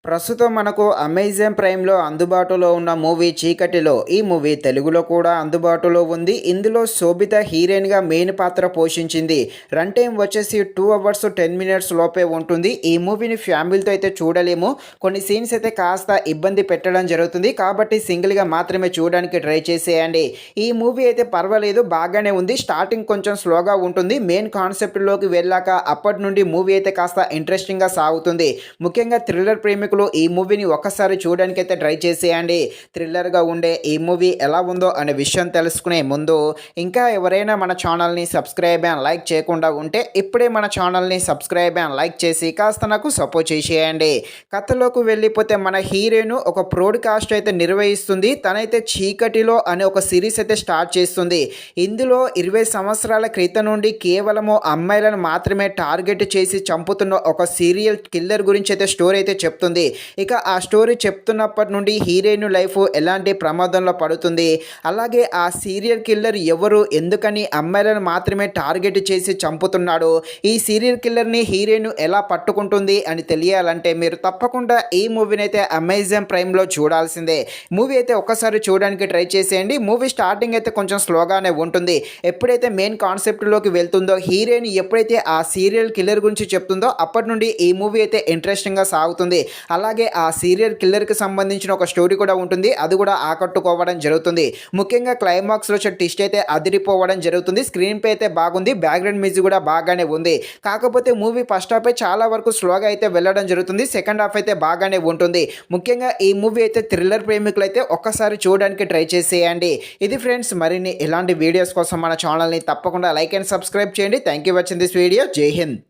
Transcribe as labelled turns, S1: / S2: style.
S1: ప్రస్తుతం మనకు అమెజాన్ ప్రైమ్‌లో అందుబాటులో ఉన్న మూవీ 'చీకటిలో'. ఈ మూవీ తెలుగులో కూడా అందుబాటులో ఉంది. ఇందులో శోభిత హీరోయిన్‌గా మెయిన్ పాత్ర పోషించింది. రన్ టైమ్ వచ్చేసి 2 అవర్స్ 10 మినిట్స్ లోపే ఉంటుంది. ఈ మూవీని ఫ్యామిలీతో అయితే చూడలేము. కొన్ని సీన్స్ అయితే కాస్త ఇబ్బంది పెట్టడం జరుగుతుంది. కాబట్టి సింగిల్‌గా మాత్రమే చూడడానికి ట్రై చేసేయండి. ఈ మూవీ అయితే పర్వాలేదు, బాగానే ఉంది. స్టార్టింగ్ కొంచెం స్లోగా ఉంటుంది. మెయిన్ కాన్సెప్ట్‌లోకి వెళ్ళాక అప్పటి నుండి మూవీ అయితే కాస్త ఇంట్రెస్టింగ్‌గా సాగుతుంది. ముఖ్యంగా థ్రిల్లర్ ప్రేమికులు ఈ మూవీని ఒక్కసారి చూడడానికి అయితే ట్రై చేసేయండి. థ్రిల్లర్గా ఉండే ఈ మూవీ ఎలా ఉందో అనే విషయం తెలుసుకునే ముందు ఇంకా ఎవరైనా మన ఛానల్ని సబ్స్క్రైబ్ అండ్ లైక్ చేయకుండా ఉంటే ఇప్పుడే మన ఛానల్ని సబ్స్క్రైబ్ అండ్ లైక్ చేసి కాస్త నాకు సపోర్ట్ చేసేయండి. కథలోకి వెళ్ళిపోతే మన హీరోయిన్ ఒక ప్రోడ్కాస్ట్ అయితే నిర్వహిస్తుంది. తనైతే 'చీకటిలో' అనే ఒక సిరీస్ అయితే స్టార్ట్ చేస్తుంది. ఇందులో 20 సంవత్సరాల క్రితం నుండి కేవలము అమ్మాయిలను మాత్రమే టార్గెట్ చేసి చంపుతున్న ఒక సీరియల్ కిల్లర్ గురించి అయితే స్టోరీ అయితే చెప్తుంది. ఇక ఆ స్టోరీ చెప్తున్నప్పటి నుండి హీరోయిన్ లైఫ్ ఎలాంటి ప్రమాదంలో పడుతుంది, అలాగే ఆ సీరియల్ కిల్లర్ ఎవరు, ఎందుకని అమ్మాయిలను మాత్రమే టార్గెట్ చేసి చంపుతున్నాడు, ఈ సీరియల్ కిల్లర్ని హీరోయిన్ ఎలా పట్టుకుంటుంది అని తెలియాలంటే మీరు తప్పకుండా ఈ మూవీని అయితే అమెజాన్ ప్రైమ్లో చూడాల్సిందే. మూవీ అయితే ఒక్కసారి చూడడానికి ట్రై చేసేయండి. మూవీ స్టార్టింగ్ అయితే కొంచెం స్లోగానే ఉంటుంది. ఎప్పుడైతే మెయిన్ కాన్సెప్ట్లోకి వెళ్తుందో, హీరోయిన్ ఎప్పుడైతే ఆ సీరియల్ కిల్లర్ గురించి చెప్తుందో అప్పటి నుండి ఈ మూవీ అయితే ఇంట్రెస్టింగ్గా సాగుతుంది. అలాగే ఆ సీరియల్ కిల్లర్కి సంబంధించిన ఒక స్టోరీ కూడా ఉంటుంది. అది కూడా ఆకట్టుకోవడం జరుగుతుంది. ముఖ్యంగా క్లైమాక్స్లో ట్విస్ట్ అయితే అదిరిపోవడం జరుగుతుంది. స్క్రీన్ పే అయితే బాగుంది. బ్యాక్గ్రౌండ్ మ్యూజిక్ కూడా బాగానే ఉంది. కాకపోతే మూవీ ఫస్ట్ హాఫ్ చాలా వరకు స్లోగా అయితే వెళ్ళడం జరుగుతుంది. సెకండ్ హాఫ్ అయితే బాగానే ఉంటుంది. ముఖ్యంగా ఈ మూవీ అయితే థ్రిల్లర్ ప్రేమికులు అయితే ఒక్కసారి చూడడానికి ట్రై చేసేయండి. ఇది ఫ్రెండ్స్, మరిన్ని ఇలాంటి వీడియోస్ కోసం మన ఛానల్ని తప్పకుండా లైక్ అండ్ సబ్స్క్రైబ్ చేయండి. Thank you watching this video. జై హింద్.